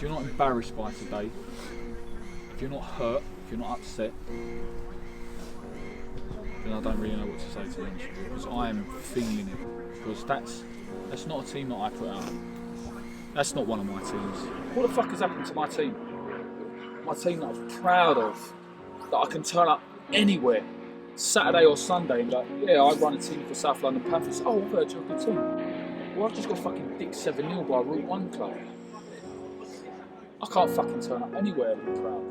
if you're not embarrassed by today, if you're not hurt, if you're not upset, then I don't really know what to say, to be honest with you, because I am feeling it. Because that's not a team that I put out. That's not one of my teams. What the fuck has happened to my team? My team that I'm proud of, that I can turn up anywhere, Saturday or Sunday, and be like, yeah, I run a team for South London Panthers. Oh, I've heard you're a good team. Well, I've just got fucking dick 7-0 by Route 1 club. I can't fucking turn up anywhere and be proud.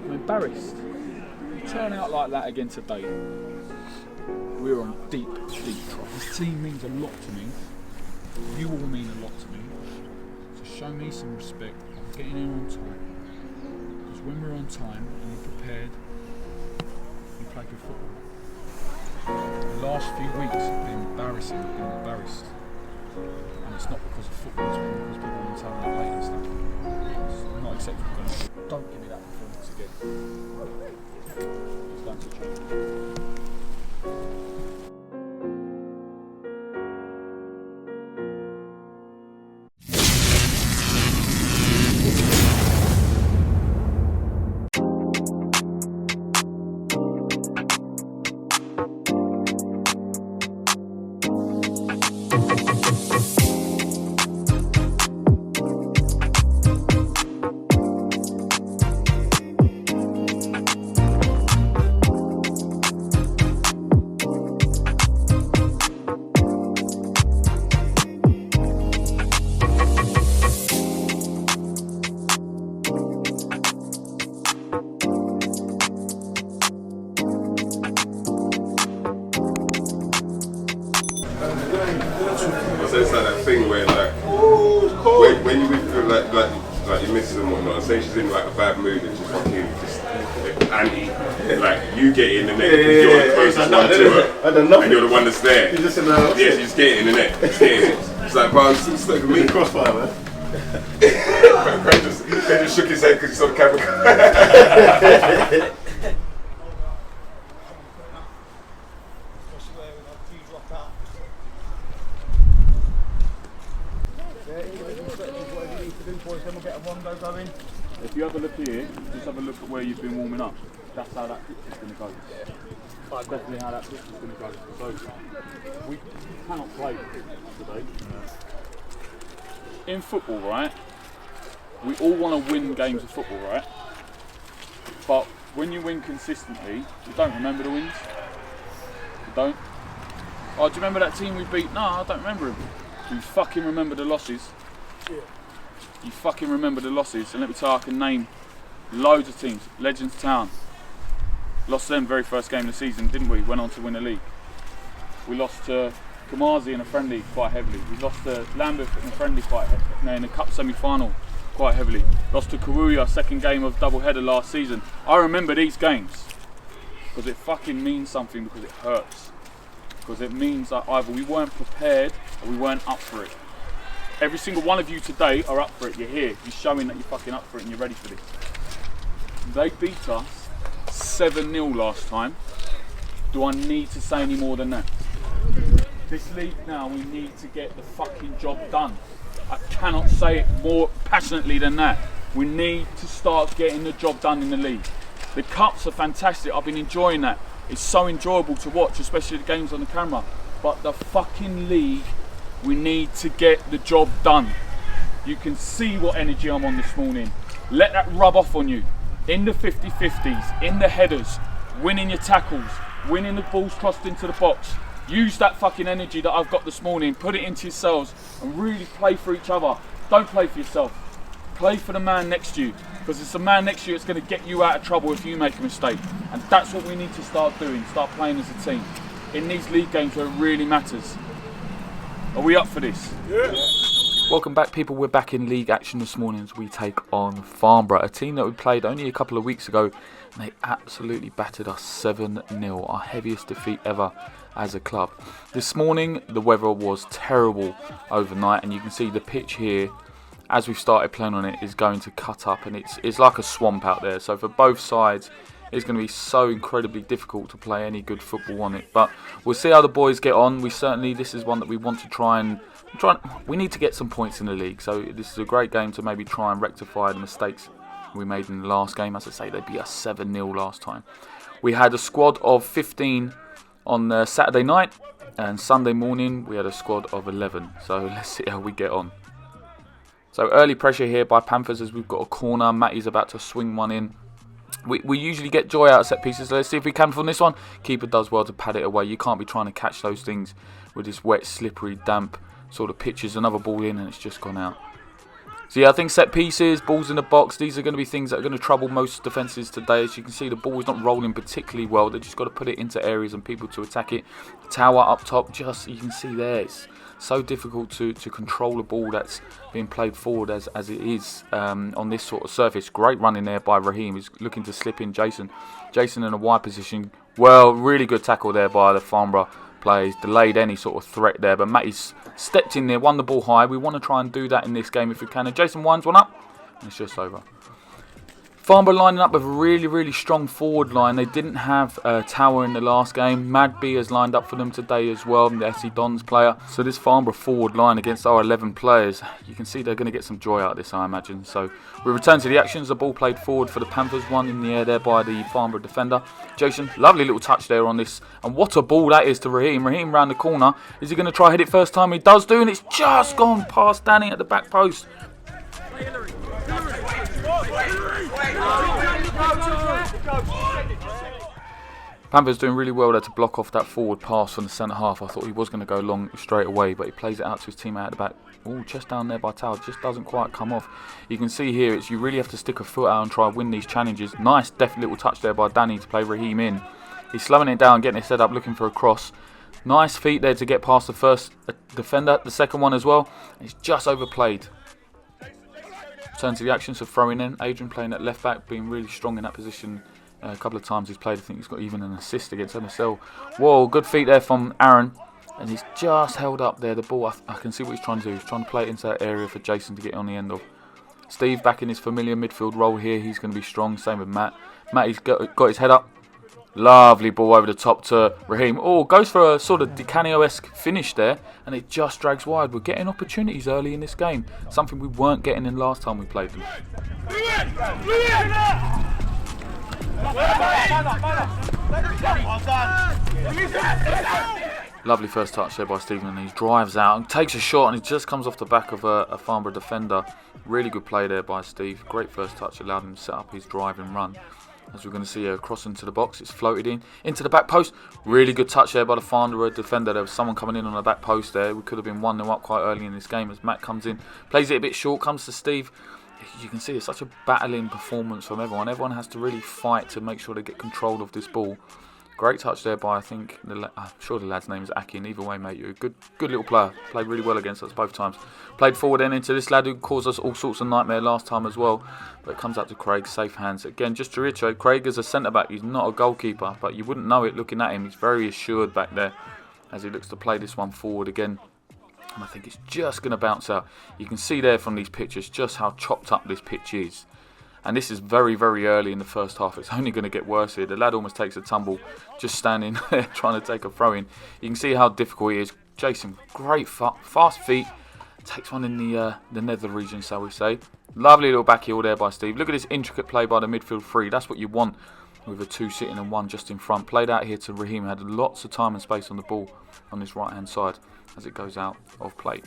I'm embarrassed. You turn out like that again today, we're on deep trouble. This team means a lot to me. You all mean a lot to me. So show me some respect. I'm getting here on time. Because when we're on time and you're prepared, you play good football. The last few weeks have been embarrassing. I've been embarrassed. And it's not because of football, it's because people want to tell me that late and stuff. It's not acceptable. Don't give me that performance again. It's down to change. It's like that thing where like when you feel like your missus and whatnot, and say she's in like a bad mood and she's fucking just anti, like you get in the neck because you're the closest one to her, and you're the one that's there. You're just in the yeah, she's getting in the neck. It's like, bro, it's not even me. Crossfire, man. Craig just shook his head because he saw the camera. If you have a look here, just have a look at where you've been warming up. That's how that pitch is going to go. That's definitely how that pitch is going to go. So we cannot play today. In football, right? We all want to win games of football, right? But when you win consistently, you don't remember the wins. You don't. Oh, do you remember that team we beat? No, I don't remember them. You fucking remember the losses. Yeah. You fucking remember the losses, and let me tell you, I can name loads of teams. Legends Town, lost them very first game of the season, didn't we? Went on to win the league. We lost to Kamazi in a friendly quite heavily. We lost to Lambeth in a friendly in a cup semi-final quite heavily. Lost to Karuya, second game of double-header last season. I remember these games because it fucking means something, because it hurts. Because it means that either we weren't prepared or we weren't up for it. Every single one of you today are up for it. You're here. You're showing that you're fucking up for it and you're ready for this. They beat us 7-0 last time. Do I need to say any more than that? This league now, we need to get the fucking job done. I cannot say it more passionately than that. We need to start getting the job done in the league. The cups are fantastic. I've been enjoying that. It's so enjoyable to watch, especially the games on the camera. But the fucking league, we need to get the job done. You can see what energy I'm on this morning. Let that rub off on you. In the 50-50s, in the headers, winning your tackles, winning the balls crossed into the box. Use that fucking energy that I've got this morning, put it into yourselves and really play for each other. Don't play for yourself. Play for the man next to you, because it's the man next to you that's going to get you out of trouble if you make a mistake. And that's what we need to start doing, start playing as a team. In these league games where it really matters. Are we up for this? Yeah. Welcome back, people. We're back in league action this morning as we take on Farnborough, a team that we played only a couple of weeks ago, and they absolutely battered us 7-0, our heaviest defeat ever as a club. This morning the weather was terrible overnight, and you can see the pitch here as we've started playing on it is going to cut up, and it's like a swamp out there. So for both sides it's going to be so incredibly difficult to play any good football on it. But we'll see how the boys get on. This is one that we want to try and We need to get some points in the league, so this is a great game to maybe try and rectify the mistakes we made in the last game. As I say, they beat us 7-0 last time. We had a squad of 15 on Saturday night, and Sunday morning we had a squad of 11. So let's see how we get on. So early pressure here by Panthers as we've got a corner. Matty's about to swing one in. We usually get joy out of set pieces, so let's see if we can from this one. Keeper does well to pad it away. You can't be trying to catch those things with this wet, slippery, damp sort of pitches. Another ball in and it's just gone out. So yeah, I think set pieces, balls in the box, these are going to be things that are going to trouble most defences today. As you can see, the ball is not rolling particularly well. They've just got to put it into areas and people to attack it. Tower up top, just you can see there, it's so difficult to control a ball that's being played forward as it is on this sort of surface. Great running there by Raheem. He's looking to slip in Jason. Jason in a wide position. Well, really good tackle there by the Farnborough players. Delayed any sort of threat there, but Matty's stepped in there, won the ball high. We want to try and do that in this game if we can. And Jason winds one up, and it's just over. Farnborough lining up with a really, really strong forward line. They didn't have Tower in the last game. Madby has lined up for them today as well, the SC Dons player. So this Farnborough forward line against our 11 players, you can see they're going to get some joy out of this, I imagine. So we return to the actions. The ball played forward for the Panthers, one in the air there by the Farnborough defender. Jason, lovely little touch there on this. And what a ball that is to Raheem. Raheem round the corner. Is he going to try hit it first time? He does do, and it's just gone past Danny at the back post. Panthers doing really well there to block off that forward pass from the centre half. I thought he was going to go long straight away, but he plays it out to his teammate at the back. Oh, just down there by Tower, just doesn't quite come off. You can see here, you really have to stick a foot out and try and win these challenges. Nice, deft little touch there by Danny to play Raheem in. He's slowing it down, getting it set up, looking for a cross. Nice feet there to get past the first defender, the second one as well. It's just overplayed. Turn to the actions of throwing in. Adrian playing at left back, being really strong in that position. A couple of times he's played. I think he's got even an assist against MSL. Whoa, good feet there from Aaron. And he's just held up there. The ball, I can see what he's trying to do. He's trying to play it into that area for Jason to get on the end of. Steve back in his familiar midfield role here. He's going to be strong. Same with Matt. Matt, he's got his head up. Lovely ball over the top to Raheem. Oh, goes for a sort of Di Canio-esque finish there, and it just drags wide. We're getting opportunities early in this game, something we weren't getting in last time we played them. Lovely first touch there by Stephen, and he drives out and takes a shot, and it just comes off the back of a Farnborough defender. Really good play there by Steve. Great first touch, allowed him to set up his drive and run. As we're going to see a cross into the box, it's floated in into the back post. Really good touch there by the Farnborough defender. There was someone coming in on the back post there. We could have been 1-0 up quite early in this game as Matt comes in, plays it a bit short, comes to Steve. You can see it's such a battling performance from everyone. Everyone has to really fight to make sure they get control of this ball. Great touch there by, I think, I'm sure the lad's name is Akin. Either way, mate, you're a good little player. Played really well against us both times. Played forward then into this lad who caused us all sorts of nightmare last time as well. But it comes out to Craig, safe hands. Again, just to reiterate, Craig is a centre-back. He's not a goalkeeper, but you wouldn't know it looking at him. He's very assured back there as he looks to play this one forward again. And I think it's just going to bounce out. You can see there from these pictures just how chopped up this pitch is. And this is very, very early in the first half. It's only going to get worse here. The lad almost takes a tumble just standing there trying to take a throw in. You can see how difficult he is. Jason, great fast feet. Takes one in the nether region, shall we say. Lovely little back heel there by Steve. Look at this intricate play by the midfield three. That's what you want with a two sitting and one just in front. Played out here to Raheem. Had lots of time and space on the ball on his right-hand side as it goes out of play.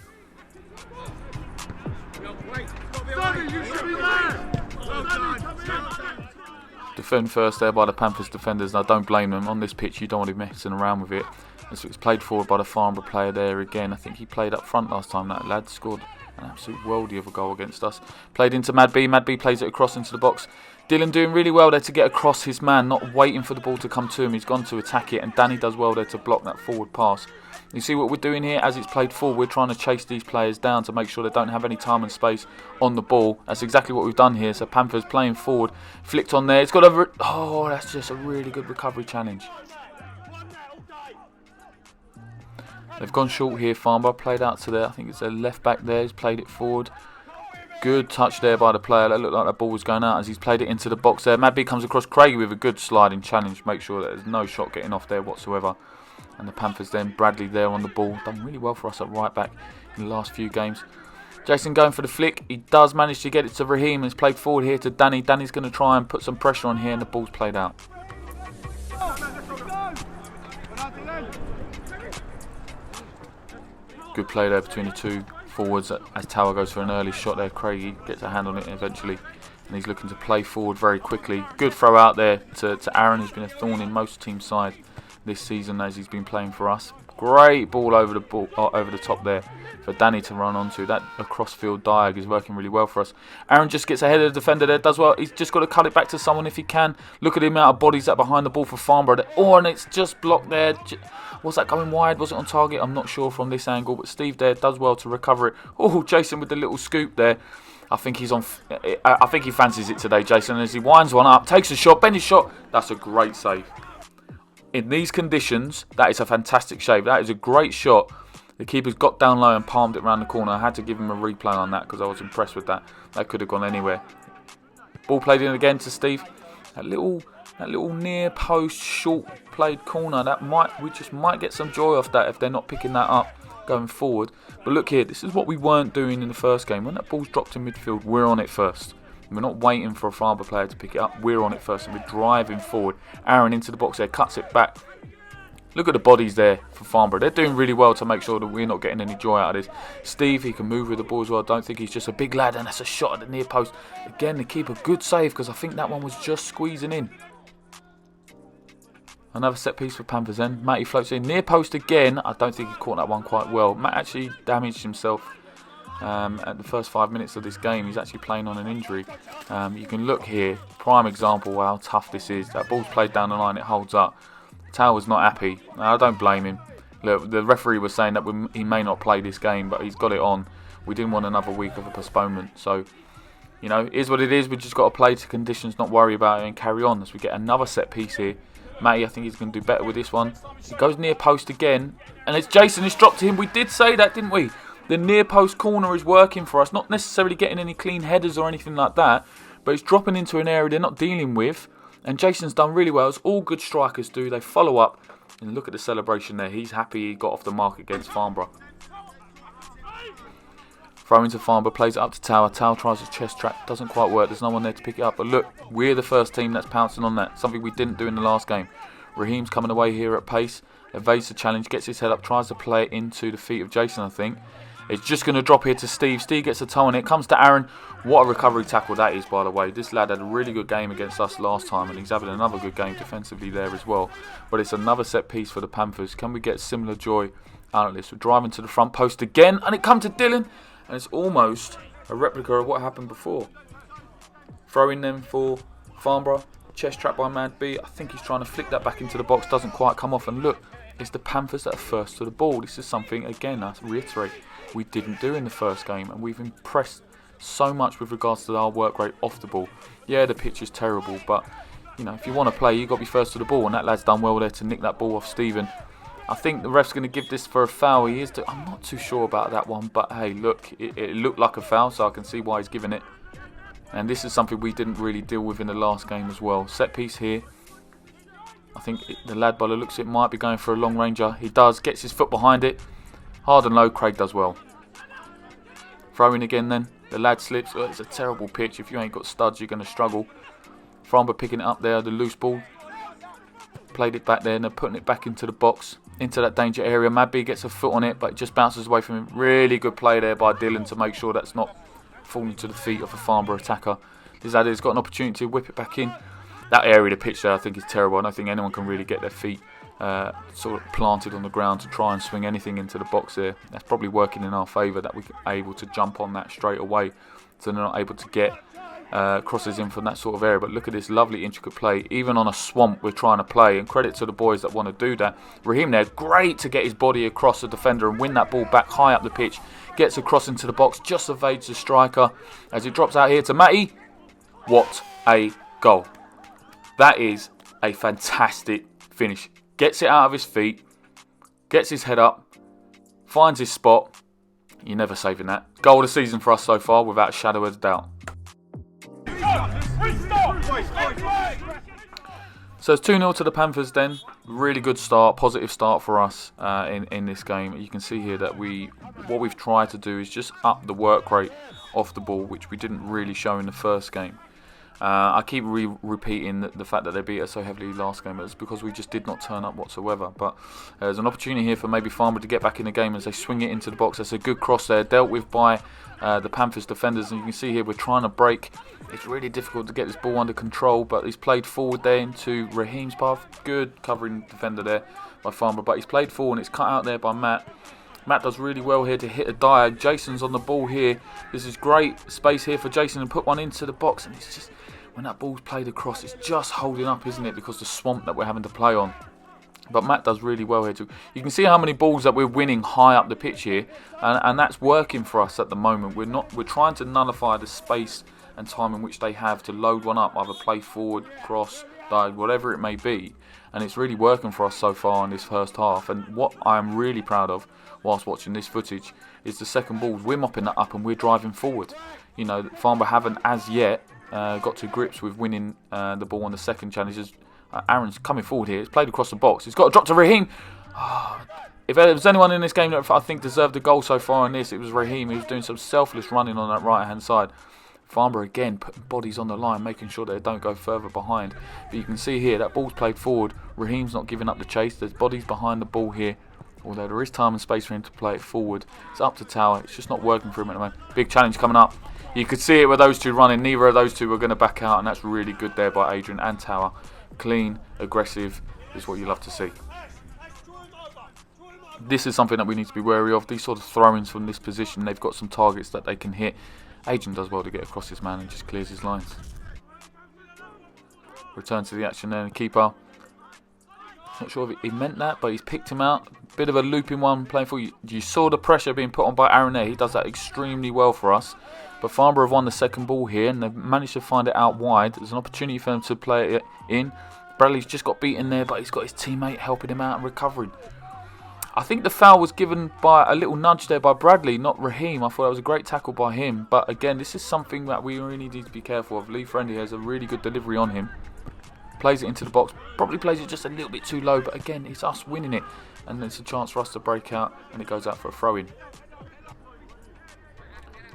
Defend first there by the Panthers defenders, and I don't blame them. On this pitch you don't want to be messing around with it. It's played forward by the Farnborough player there again. I think he played up front last time. That lad scored an absolute worldie of a goal against us. Played into Madby. Madby plays it across into the box. Dylan doing really well there to get across his man, not waiting for the ball to come to him. He's gone to attack it, and Danny does well there to block that forward pass. You see what we're doing here as it's played forward? We're trying to chase these players down to make sure they don't have any time and space on the ball. That's exactly what we've done here. So Panthers playing forward, flicked on there. It's got over. Oh, that's just a really good recovery challenge. They've gone short here. Farnborough played out to there. I think it's a left back there. He's played it forward. Good touch there by the player. That looked like the ball was going out as he's played it into the box there. Madby comes across Craig with a good sliding challenge. Make sure that there's no shot getting off there whatsoever. And the Panthers then, Bradley there on the ball. Done really well for us at right back in the last few games. Jason going for the flick. He does manage to get it to Raheem. It's played forward here to Danny. Danny's going to try and put some pressure on here, and the ball's played out. Good play there between the two forwards as Tower goes for an early shot there. Craigie gets a hand on it eventually, and he's looking to play forward very quickly. Good throw out there to Aaron, who's been a thorn in most teams' side this season as he's been playing for us. Great ball over the top there for Danny to run onto. That across field diag is working really well for us. Aaron just gets ahead of the defender there, does well. He's just got to cut it back to someone if he can. Look at the amount of bodies that behind the ball for Farnborough. Oh, and it's just blocked there. Was that going wide? Was it on target? I'm not sure from this angle, but Steve there does well to recover it. Oh, Jason with the little scoop there. I think he's on. I think he fancies it today, Jason. As he winds one up, takes a shot, Benny's shot. That's a great save. In these conditions, that is a fantastic shave. That is a great shot. The keeper's got down low and palmed it around the corner. I had to give him a replay on that because I was impressed with that. That could have gone anywhere. Ball played in again to Steve. That little near post short played corner. We just might get some joy off that if they're not picking that up going forward. But look here, this is what we weren't doing in the first game. When that ball's dropped in midfield, we're on it first. We're not waiting for a Farnborough player to pick it up. We're on it first and we're driving forward. Aaron into the box there, cuts it back. Look at the bodies there for Farnborough. They're doing really well to make sure that we're not getting any joy out of this. Steve, he can move with the ball as well. I don't think he's just a big lad, and that's a shot at the near post. Again, the keeper, good save because I think that one was just squeezing in. Another set piece for Panthers then. Matty floats in. Near post again. I don't think he caught that one quite well. Matt actually damaged himself at the first 5 minutes of this game. He's actually playing on an injury. You can look here. Prime example of how tough this is. That ball's played down the line. It holds up. Tower's not happy. I don't blame him. Look, the referee was saying that he may not play this game, but he's got it on. We didn't want another week of a postponement. So, you know, it is what it is. We've just got to play to conditions, not worry about it, and carry on as we get another set piece here. Matty, I think he's going to do better with this one. He goes near post again, and it's Jason. It's dropped to him. We did say that, didn't we? The near post corner is working for us. Not necessarily getting any clean headers or anything like that, but it's dropping into an area they're not dealing with. And Jason's done really well, as all good strikers do. They follow up, and look at the celebration there. He's happy he got off the mark against Farnborough. Throw into Farnborough, plays it up to Tower. Tower tries his chest trap, doesn't quite work. There's no one there to pick it up. But look, we're the first team that's pouncing on that. Something we didn't do in the last game. Raheem's coming away here at pace. Evades the challenge, gets his head up, tries to play it into the feet of Jason, I think. It's just going to drop here to Steve. Steve gets a toe on it. Comes to Aaron. What a recovery tackle that is, by the way. This lad had a really good game against us last time, and he's having another good game defensively there as well. But it's another set piece for the Panthers. Can we get similar joy out of this? We're driving to the front post again, and it comes to Dylan, and it's almost a replica of what happened before. Throwing them for Farnborough. Chest trap by Mad B. I think he's trying to flick that back into the box. Doesn't quite come off, and look, it's the Panthers that are first to the ball. This is something, again, I reiterate, we didn't do in the first game, and we've impressed so much with regards to our work rate off the ball. Yeah, the pitch is terrible, but you know, if you want to play, you've got to be first to the ball, and that lad's done well there to nick that ball off Stephen. I think the ref's going to give this for a foul. I'm not too sure about that one, but hey, look, it looked like a foul, so I can see why he's giving it. And this is something we didn't really deal with in the last game as well. Set piece here. I think the lad by the looks of it might be going for a long ranger. He does, gets his foot behind it. Hard and low, Craig does well. Throw in again then. The lad slips. Oh, it's a terrible pitch. If you ain't got studs, you're going to struggle. Farnborough picking it up there, the loose ball. Played it back there and they're putting it back into the box, into that danger area. Madby gets a foot on it, but it just bounces away from him. Really good play there by Dylan to make sure that's not falling to the feet of a Farnborough attacker. This lad has got an opportunity to whip it back in. That area of the pitch there I think is terrible. I don't think anyone can really get their feet sort of planted on the ground to try and swing anything into the box there. That's probably working in our favour that we're able to jump on that straight away, so they're not able to get crosses in from that sort of area. But look at this lovely intricate play. Even on a swamp we're trying to play, and credit to the boys that want to do that. Raheem there, great to get his body across the defender and win that ball back high up the pitch. Gets across into the box, just evades the striker as it drops out here to Matty. What a goal. That is a fantastic finish. Gets it out of his feet, gets his head up, finds his spot. You're never saving that. Goal of the season for us so far, without a shadow of a doubt. So it's 2-0 to the Panthers then. Really good start, positive start for us in this game. You can see here that what we've tried to do is just up the work rate off the ball, which we didn't really show in the first game. I keep repeating the fact that they beat us so heavily last game. It's because we just did not turn up whatsoever. But there's an opportunity here for maybe Farnborough to get back in the game as they swing it into the box. That's a good cross there, dealt with by the Panthers defenders. And you can see here we're trying to break. It's really difficult to get this ball under control, but he's played forward there into Raheem's path. Good covering defender there by Farnborough, but he's played forward and it's cut out there by Matt. Matt does really well here to hit a diag. Jason's on the ball here. This is great space here for Jason to put one into the box, and it's just, when that ball's played across, it's just holding up, isn't it, because of the swamp that we're having to play on. But Matt does really well here too. You can see how many balls that we're winning high up the pitch here, and that's working for us at the moment. We're trying to nullify the space and time in which they have to load one up, either play forward, cross, dive, whatever it may be. And it's really working for us so far in this first half. And what I'm really proud of whilst watching this footage is the second balls. We're mopping that up and we're driving forward. You know, Farnborough haven't as yet got to grips with winning the ball on the second challenge. Aaron's coming forward here. It's played across the box. He's got a drop to Raheem. If there was anyone in this game that I think deserved a goal so far in this, it was Raheem. He was doing some selfless running on that right-hand side. Farnborough again putting bodies on the line, making sure that they don't go further behind. But you can see here that ball's played forward. Raheem's not giving up the chase. There's bodies behind the ball here. Although there is time and space for him to play it forward. It's up to Tower. It's just not working for him at the moment. Big challenge coming up. You could see it with those two running. Neither of those two were going to back out, and that's really good there by Adrian and Tower. Clean, aggressive is what you love to see. This is something that we need to be wary of. These sort of throw-ins from this position, they've got some targets that they can hit. Adrian does well to get across his man and just clears his lines. Return to the action there, the keeper. Not sure if he meant that, but he's picked him out. Bit of a looping one playing for you. You saw the pressure being put on by Aaron there. He does that extremely well for us. But Farnborough have won the second ball here and they've managed to find it out wide. There's an opportunity for them to play it in. Bradley's just got beaten there, but he's got his teammate helping him out and recovering. I think the foul was given by a little nudge there by Bradley, not Raheem. I thought that was a great tackle by him. But again, this is something that we really need to be careful of. Lee Friendly has a really good delivery on him. Plays it into the box. Probably plays it just a little bit too low. But again, it's us winning it. And it's a chance for us to break out. And it goes out for a throw-in.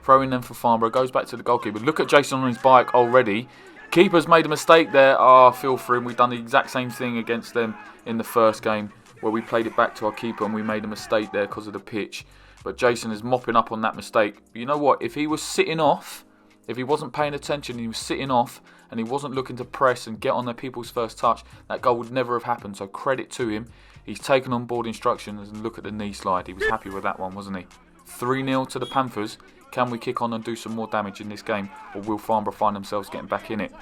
Throw-in then for Farnborough. Goes back to the goalkeeper. Look at Jason on his bike already. Keeper's made a mistake there. I feel for him. We've done the exact same thing against them in the first game, where we played it back to our keeper and we made a mistake there because of the pitch. But Jason is mopping up on that mistake. But you know what? If he was sitting off, if he wasn't paying attention, he was sitting off and he wasn't looking to press and get on their people's first touch, that goal would never have happened. So credit to him. He's taken on board instructions and look at the knee slide. He was happy with that one, wasn't he? 3-0 to the Panthers. Can we kick on and do some more damage in this game, or will Farnborough find themselves getting back in it?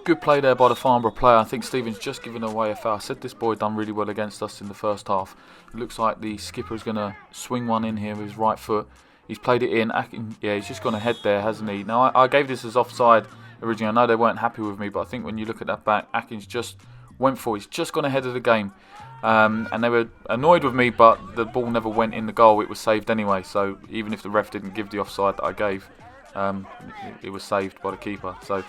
Good play there by the Farnborough player. I think Stephen's just given away a foul. I said this boy done really well against us in the first half. It looks like the skipper is going to swing one in here with his right foot. He's played it in. Yeah, he's just gone ahead there, hasn't he? Now, I gave this as offside originally. I know they weren't happy with me, but I think when you look at that back, Atkins just went for it. He's just gone ahead of the game. And they were annoyed with me, but the ball never went in the goal. It was saved anyway. So even if the ref didn't give the offside that I gave, it was saved by the keeper. So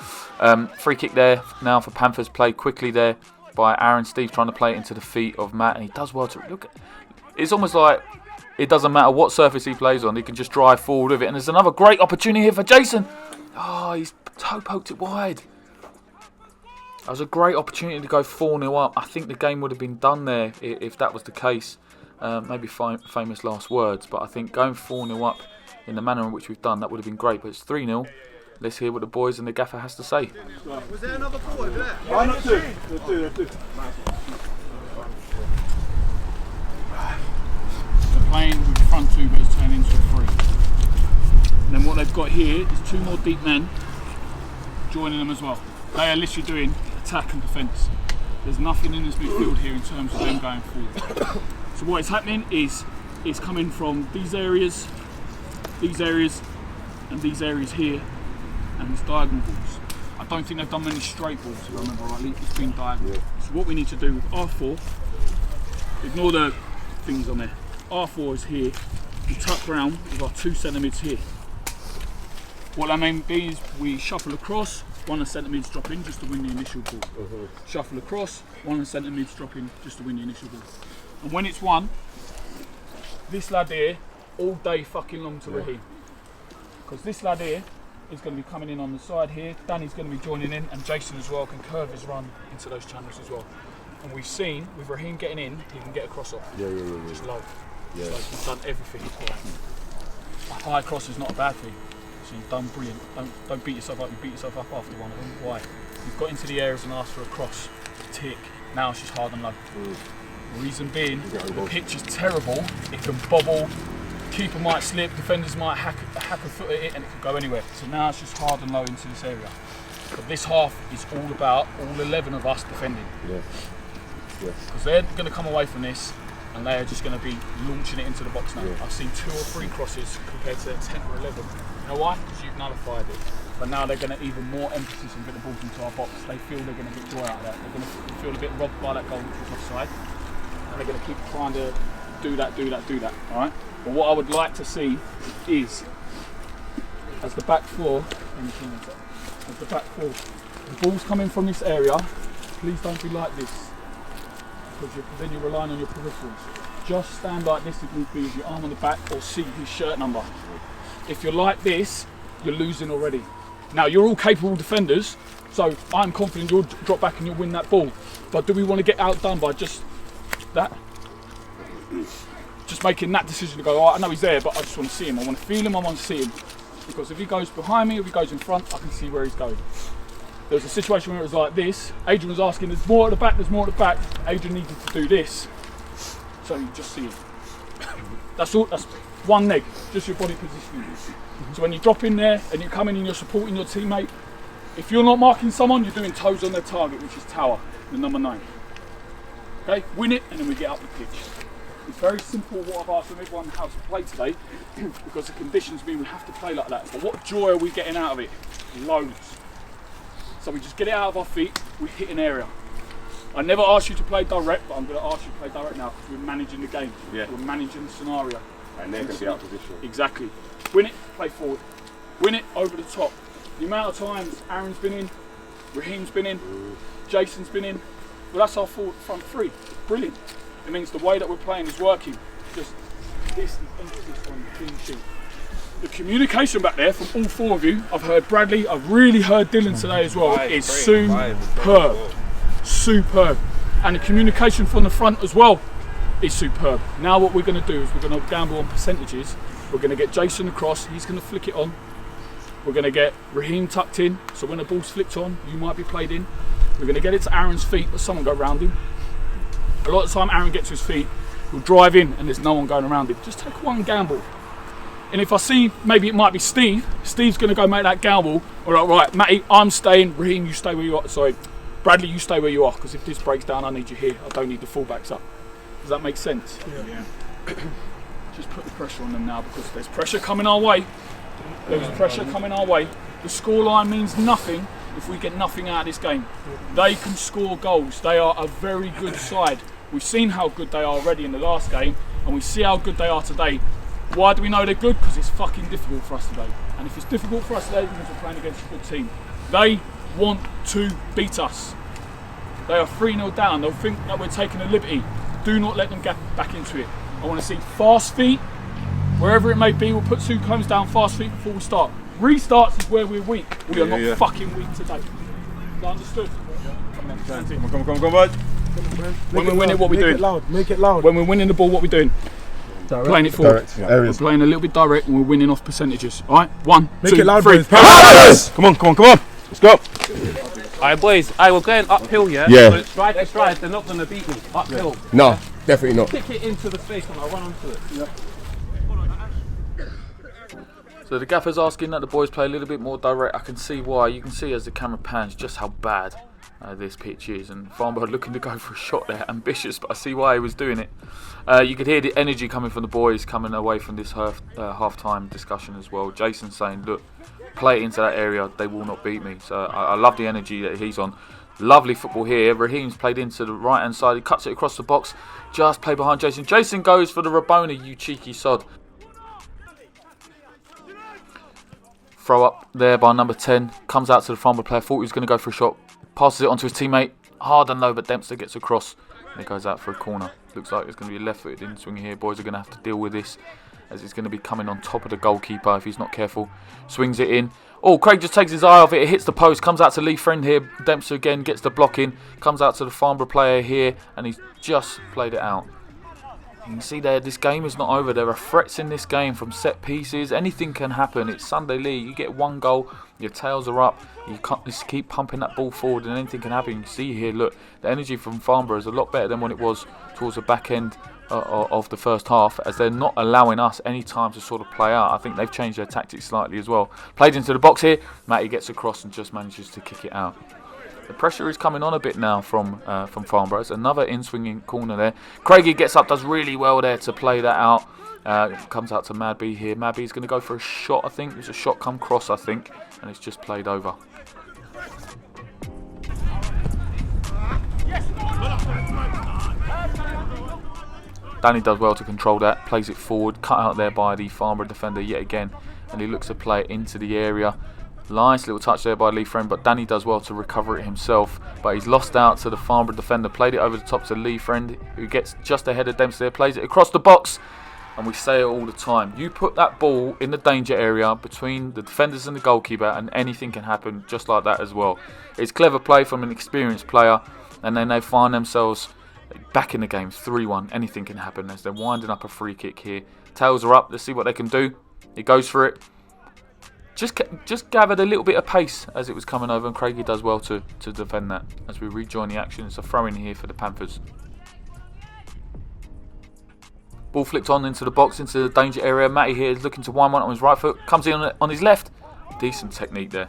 free kick there now for Panthers. Played quickly there by Aaron. Steve trying to play it into the feet of Matt, and he does well to look. It's almost like it doesn't matter what surface he plays on, he can just drive forward with it. And there's another great opportunity here for Jason. Oh, he's toe poked it wide. That was a great opportunity to go 4-0 up. I think the game would have been done there if that was the case. Maybe famous last words, but I think going 4-0 up in the manner in which we've done, that would have been great. But it's 3-0. Let's hear what the boys and the gaffer has to say. Was there another ball over there? Why not two? They're two. They're playing with the front two, but it's turned into a three. And then what they've got here is two more deep men joining them as well. They are literally doing attack and defence. There's nothing in this midfield here in terms of them going forward. So what is happening is it's coming from these areas, and these areas here, and it's diagonal balls. I don't think they've done many straight balls, if I remember rightly. It's been diagonal. Yeah. So what we need to do with R4, ignore the things on there. R4 is here. We tuck round with our two centre mids here. What I mean is we shuffle across, one of the centre mids drop in just to win the initial ball. Shuffle across, one of the centre mids drop in just to win the initial ball. And when it's won, this lad here, all day fucking long to Raheem. Because this lad here is going to be coming in on the side here, Danny's going to be joining in, and Jason as well can curve his run into those channels as well. And we've seen, with Raheem getting in, he can get a cross off. Just low. So he's done everything right. A high cross is not a bad thing. So you've done brilliant. Don't beat yourself up. You beat yourself up after one of them. Why? You've got into the areas and asked for a cross. Tick. Now it's just hard and low. Reason being, the pitch is terrible. It can bobble. Keeper might slip. Defenders might hack a foot at it, and it can go anywhere. So now it's just hard and low into this area. But this half is all about all 11 of us defending. Because they're going to come away from this, and they are just going to be launching it into the box now. I've seen 2 or 3 crosses compared to 10 or 11. You know why? Because you've nullified it. But now they're going to even more emphasis and get the balls into our box. They feel they're going to get joy out of that. They're going to feel a bit robbed by that goal which was offside. And they're going to keep trying to do that. All right. But what I would like to see is, as the back four, the ball's coming from this area. Please don't be like this, because then you're relying on your peripherals. Just stand like this if need be, with your arm on the back, or see his shirt number. If you're like this, you're losing already. Now, you're all capable defenders, so I'm confident you'll drop back and you'll win that ball. But do we want to get outdone by just that? Just making that decision to go, oh, I know he's there, but I just want to see him. I want to feel him, I want to see him. Because if he goes behind me, if he goes in front, I can see where he's going. There was a situation where it was like this. Adrian was asking, there's more at the back, there's more at the back. Adrian needed to do this. So you just see him. That's all, that's one leg, just your body positioning. So when you drop in there and you come in and you're supporting your teammate, if you're not marking someone, you're doing toes on their target, which is Tower, the number 9. Okay, win it, and then we get up the pitch. It's very simple what I've asked everyone how to play today, because the conditions mean we have to play like that. But what joy are we getting out of it? Loads. So we just get it out of our feet, we hit an area. I never asked you to play direct, but I'm going to ask you to play direct now, because we're managing the game. We're managing the scenario. And they're going to be out of position. Exactly. Win it, play forward. Win it over the top. The amount of times Aaron's been in, Raheem's been in, Jason's been in, well, that's our front 3. Brilliant. It means the way that we're playing is working. Just this is emphasis on the clean sheet. The communication back there from all 4 of you, I've heard Bradley, I've really heard Dylan today as well, is superb. Superb. And the communication from the front as well is superb. Now what we're going to do is we're going to gamble on percentages. We're going to get Jason across, he's going to flick it on. We're going to get Raheem tucked in, so when the ball's flicked on, you might be played in. We're going to get it to Aaron's feet, but someone go around him. A lot of the time Aaron gets to his feet, he'll drive in and there's no one going around him. Just take one gamble. And if I see maybe it might be Steve, Steve's going to go make that gamble. All right, Matty, I'm staying. Raheem, you stay where you are. Sorry, Bradley, you stay where you are, because if this breaks down, I need you here. I don't need the fullbacks up. Does that make sense? Yeah. Just put the pressure on them now, because there's pressure coming our way. There's pressure coming our way. The scoreline means nothing if we get nothing out of this game. They can score goals. They are a very good side. We've seen how good they are already in the last game, and we see how good they are today. Why do we know they're good? Because it's fucking difficult for us today. And if it's difficult for us today, because we're playing against a good team. They want to beat us. They are 3-0 down. They'll think that we're taking a liberty. Do not let them get back into it. I want to see fast feet. Wherever it may be, we'll put 2 cones down fast feet before we start. Restarts is where we're weak. We are not fucking weak today. Is that understood? Come on, bud. When we win it, what we doing? Make it loud. When we're winning the ball, what we doing? Direct. Playing it forward. We're playing a little bit direct and we're winning off percentages. Alright? 1, 2, 3. Panthers! Come on. Let's go. Alright, boys. We're going uphill, yeah? Yeah. But stride to stride, they're not going to beat me. Uphill. No, definitely not. Kick it into the space and I'll run onto it. Yeah. So the gaffer's asking that the boys play a little bit more direct. I can see why. You can see as the camera pans just how bad this pitch is. And Farnborough looking to go for a shot there. Ambitious, but I see why he was doing it. You could hear the energy coming from the boys coming away from this half-time discussion as well. Jason saying, look, play it into that area. They will not beat me. So I love the energy that he's on. Lovely football here. Raheem's played into the right-hand side. He cuts it across the box. Just play behind Jason. Jason goes for the Rabona, you cheeky sod. throw up there by number 10. Comes out to the Farnborough player. Thought he was going to go for a shot. Passes it on to his teammate. Hard and low, but Dempster gets across. And it goes out for a corner. Looks like it's going to be a left-footed in-swing here. Boys are going to have to deal with this, as it's going to be coming on top of the goalkeeper if he's not careful. Swings it in. Oh, Craig just takes his eye off it. It hits the post. Comes out to Lee Friend here. Dempster again gets the block in. Comes out to the Farnborough player here. And he's just played it out. You can see there, this game is not over. There are threats in this game from set pieces. Anything can happen. It's Sunday League. You get one goal, your tails are up. You can't just keep pumping that ball forward and anything can happen. You can see here, look, the energy from Farnborough is a lot better than what it was towards the back end of the first half, as they're not allowing us any time to sort of play out. I think they've changed their tactics slightly as well. Played into the box here. Matty gets across and just manages to kick it out. The pressure is coming on a bit now from Farnborough. It's another in-swinging corner there. Craigie gets up, does really well there to play that out. Comes out to Madby here. Madby's going to go for a shot, I think. It's a shot come cross, I think. And it's just played over. Danny does well to control that. Plays it forward. Cut out there by the Farnborough defender yet again. And he looks to play it into the area. Nice little touch there by Lee Friend, but Danny does well to recover it himself. But he's lost out to the Farnborough defender. Played it over the top to Lee Friend, who gets just ahead of Dempsey. Plays it across the box. And we say it all the time. You put that ball in the danger area between the defenders and the goalkeeper, and anything can happen just like that as well. It's clever play from an experienced player, and then they find themselves back in the game. 3-1. Anything can happen as they're winding up a free kick here. Tails are up. Let's see what they can do. He goes for it. Just gathered a little bit of pace as it was coming over, and Craigie does well to defend that as we rejoin the action. It's a throw in here for the Panthers. Ball flicked on into the box, into the danger area. Matty here is looking to wind one on his right foot. Comes in on his left. Decent technique there.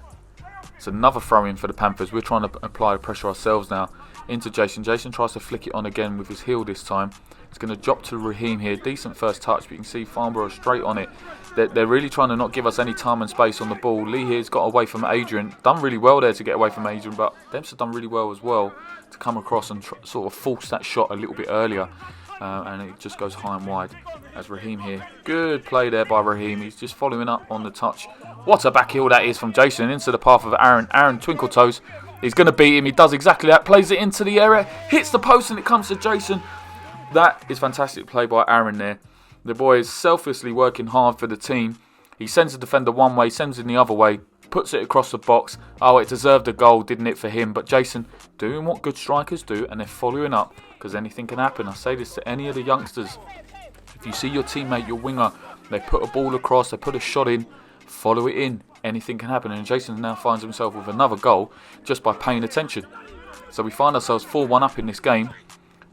It's another throw in for the Panthers. We're trying to apply the pressure ourselves now into Jason. Jason tries to flick it on again with his heel this time. It's going to drop to Raheem here. Decent first touch, but you can see Farnborough straight on it. They're really trying to not give us any time and space on the ball. Lee here's got away from Adrian. Done really well there to get away from Adrian, but Dempster done really well as well to come across and sort of force that shot a little bit earlier. And it just goes high and wide as Raheem here. Good play there by Raheem. He's just following up on the touch. What a back heel that is from Jason into the path of Aaron. Aaron twinkle toes. He's going to beat him. He does exactly that. Plays it into the area. Hits the post and it comes to Jason. That is fantastic play by Aaron there. The boy is selflessly working hard for the team. He sends the defender one way, sends it the other way, puts it across the box. Oh, it deserved a goal, didn't it, for him? But Jason doing what good strikers do, and they're following up, because anything can happen. I say this to any of the youngsters. If you see your teammate, your winger, they put a ball across, they put a shot in, follow it in. Anything can happen. And Jason now finds himself with another goal just by paying attention. So we find ourselves 4-1 up in this game.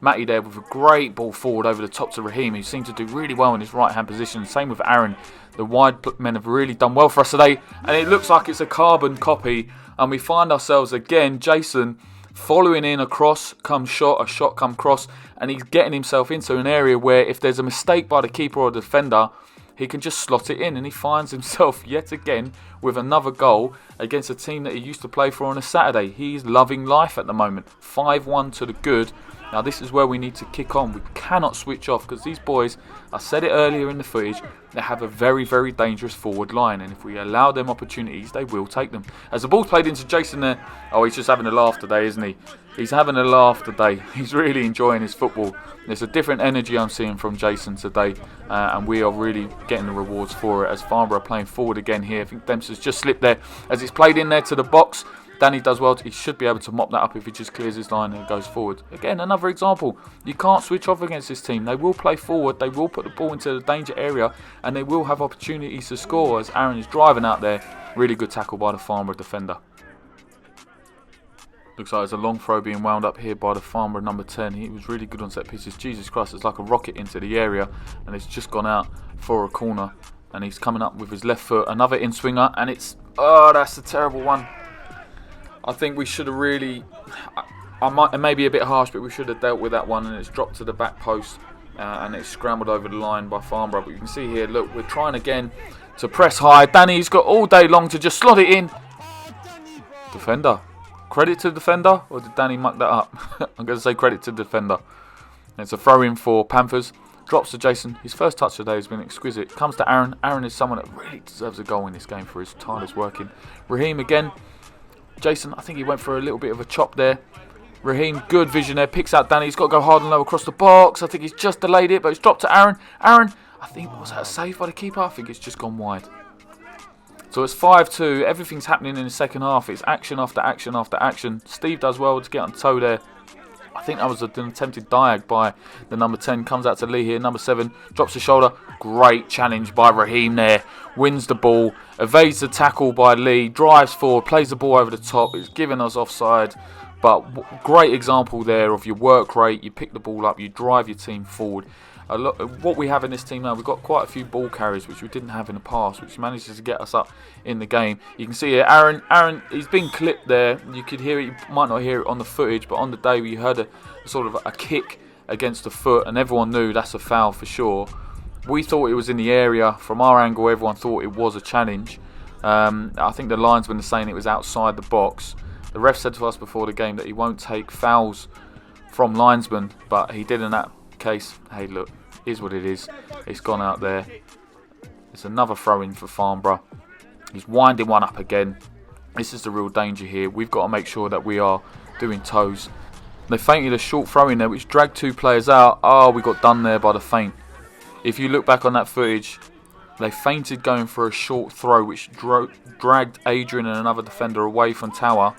Matty there with a great ball forward over the top to Raheem, who seemed to do really well in his right hand position. Same with Aaron. The wide men have really done well for us today, and it looks like it's a carbon copy. And we find ourselves again, Jason following in across, come shot, a shot come cross, and he's getting himself into an area where if there's a mistake by the keeper or the defender, he can just slot it in, and he finds himself yet again with another goal against a team that he used to play for on a Saturday. He's loving life at the moment. 5-1 to the good. Now this is where we need to kick on. We cannot switch off, because these boys, I said it earlier in the footage, they have a very, very dangerous forward line, and if we allow them opportunities, they will take them. As the ball's played into Jason there, oh, he's just having a laugh today, isn't he? He's having a laugh today. He's really enjoying his football. There's a different energy I'm seeing from Jason today, and we are really getting the rewards for it as Farnborough playing forward again here. I think Dempster's just slipped there as it's played in there to the box. Danny does well. He should be able to mop that up if he just clears his line and goes forward. Again, another example. You can't switch off against this team. They will play forward. They will put the ball into the danger area, and they will have opportunities to score as Aaron is driving out there. Really good tackle by the Farnborough defender. Looks like there's a long throw being wound up here by the Farnborough number 10. He was really good on set pieces. Jesus Christ, it's like a rocket into the area, and it's just gone out for a corner. And he's coming up with his left foot. Another in-swinger, and it's... Oh, that's a terrible one. I think we should have really... it may be a bit harsh, but we should have dealt with that one, and it's dropped to the back post, and it's scrambled over the line by Farnborough. But you can see here, look, we're trying again to press high. Danny's got all day long to just slot it in. Defender. Credit to the defender, or did Danny muck that up? I'm going to say credit to the defender. It's a throw in for Panthers. Drops to Jason. His first touch today has been exquisite. Comes to Aaron. Aaron is someone that really deserves a goal in this game for his tireless working. Raheem again. Jason, I think he went for a little bit of a chop there. Raheem, good vision there. Picks out Danny. He's got to go hard and low across the box. I think he's just delayed it, but it's dropped to Aaron. Aaron, I think, was that a save by the keeper? I think it's just gone wide. So it's 5-2. Everything's happening in the second half. It's action after action after action. Steve does well to get on toe there. I think that was an attempted diag by the number 10. Comes out to Lee here. Number 7 drops the shoulder. Great challenge by Raheem there. Wins the ball. Evades the tackle by Lee. Drives forward. Plays the ball over the top. It's giving us offside. But great example there of your work rate. You pick the ball up. You drive your team forward. What we have in this team now, we've got quite a few ball carriers which we didn't have in the past, which manages to get us up in the game. You can see here, Aaron, he's been clipped there. You could hear it, you might not hear it on the footage, but on the day we heard a sort of a kick against the foot, and everyone knew that's a foul for sure. We thought it was in the area. From our angle, everyone thought it was a challenge. I think the linesman is saying it was outside the box. The ref said to us before the game that he won't take fouls from linesmen, but he did in that case. Hey, look, is what it is. It's gone out there. It's another throw-in for Farnborough. He's winding one up again. This is the real danger here. We've got to make sure that we are doing toes. They feinted a short throw-in there, which dragged 2 players out. Oh, we got done there by the feint. If you look back on that footage, they feinted going for a short throw, which dragged Adrian and another defender away from Tower.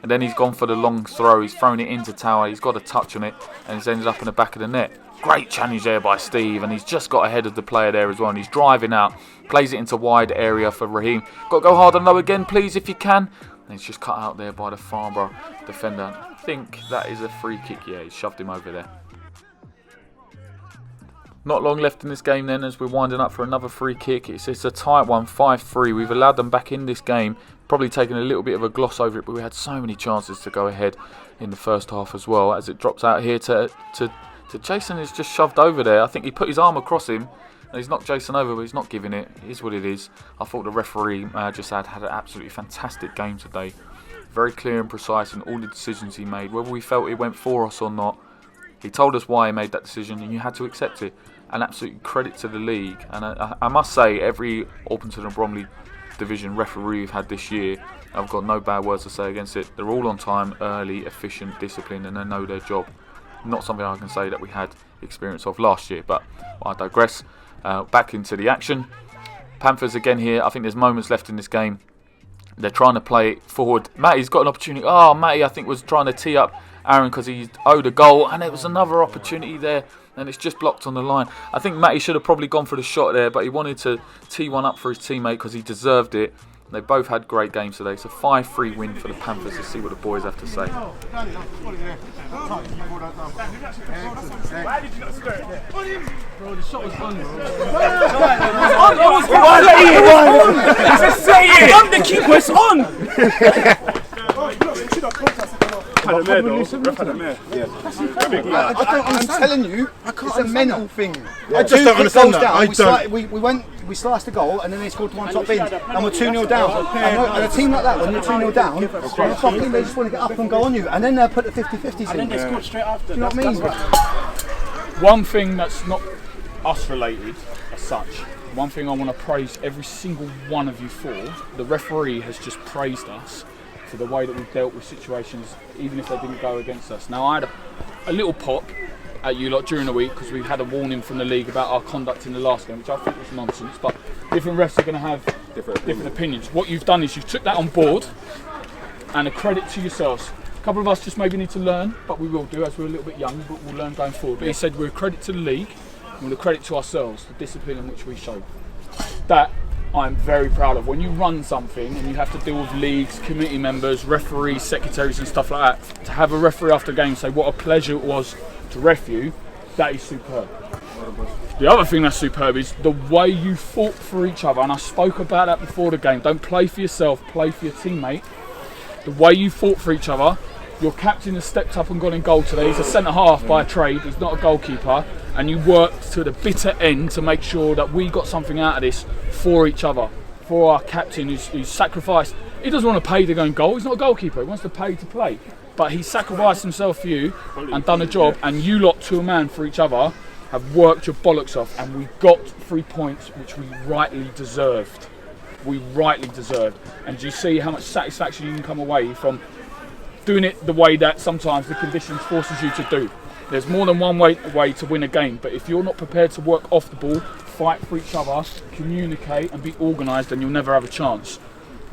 And then he's gone for the long throw. He's thrown it into Tower. He's got a touch on it, and it's ended up in the back of the net. Great challenge there by Steve, and he's just got ahead of the player there as well. And he's driving out, plays it into wide area for Raheem. Got to go hard and low again, please, if you can. And he's just cut out there by the Farnborough defender. I think that is a free kick. Yeah, he shoved him over there. Not long left in this game then, as we're winding up for another free kick. It's a tight one, 5-3. We've allowed them back in this game. Probably taken a little bit of a gloss over it, but we had so many chances to go ahead in the first half as well. As it drops out here to Jason, is just shoved over there. I think he put his arm across him, and he's knocked Jason over, but he's not giving it. It is what it is. I thought the referee, Jasad, had an absolutely fantastic game today. Very clear and precise in all the decisions he made. Whether we felt it went for us or not, he told us why he made that decision, and you had to accept it. And absolute credit to the league. And I must say, every Orpington and Bromley division referee we've had this year, I've got no bad words to say against it. They're all on time, early, efficient, disciplined, and they know their job. Not something I can say that we had experience of last year, but I digress. Back into the action. Panthers again here. I think there's moments left in this game. They're trying to play it forward. Matty's got an opportunity. Oh, Matty, I think, was trying to tee up Aaron because he owed a goal, and there was another opportunity there, and it's just blocked on the line. I think Matty should have probably gone for the shot there, but he wanted to tee one up for his teammate because he deserved it. They both had great games today. It's a 5-3 win for the Panthers. Let's see what the boys have to say. Bro, the shot was on, bro. I'm the keeper, it's on! I'm telling you, it's a mental thing. I just don't understand that. We sliced the goal and then they scored one top bin and we're 2-0 down. And a team like that, when you're 2-0 down, they just want to get up and go on you. And then they'll put the 50-50s in. And then they scored straight after. Do you know what I mean? One thing that's not us related as such, one thing I want to praise every single one of you for, the referee has just praised us for the way that we've dealt with situations, even if they didn't go against us. Now, I had a little pop at you lot during the week because we had a warning from the league about our conduct in the last game, which I think was nonsense, but different refs are going to have different opinions. What you've done is you've took that on board, and a credit to yourselves. A couple of us just maybe need to learn, but we will do, as we're a little bit young, but we'll learn going forward. But he said we're a credit to the league, and we're a credit to ourselves, the discipline in which we show. That I'm very proud of. When you run something and you have to deal with leagues, committee members, referees, secretaries and stuff like that, to have a referee after a game say what a pleasure it was to ref you, that is superb. The other thing that's superb is the way you fought for each other, and I spoke about that before the game. Don't play for yourself, play for your teammate. The way you fought for each other. Your captain has stepped up and gone in goal today. He's a centre-half by trade, he's not a goalkeeper. And you worked to the bitter end to make sure that we got something out of this for each other. For our captain who's sacrificed. He doesn't want to pay to go in goal, he's not a goalkeeper, he wants to pay to play. But he sacrificed himself for you and done a job, and you lot to a man for each other. have worked your bollocks off, and we got 3 points which we rightly deserved. We rightly deserved. And do you see how much satisfaction you can come away from doing it the way that sometimes the conditions forces you to do? There's more than one way to win a game, but if you're not prepared to work off the ball, fight for each other, communicate and be organised, then you'll never have a chance.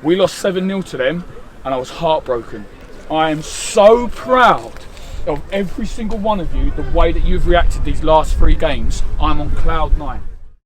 We lost 7-0 to them and I was heartbroken. I am so proud of every single one of you, the way that you've reacted these last 3 games. I'm on cloud 9.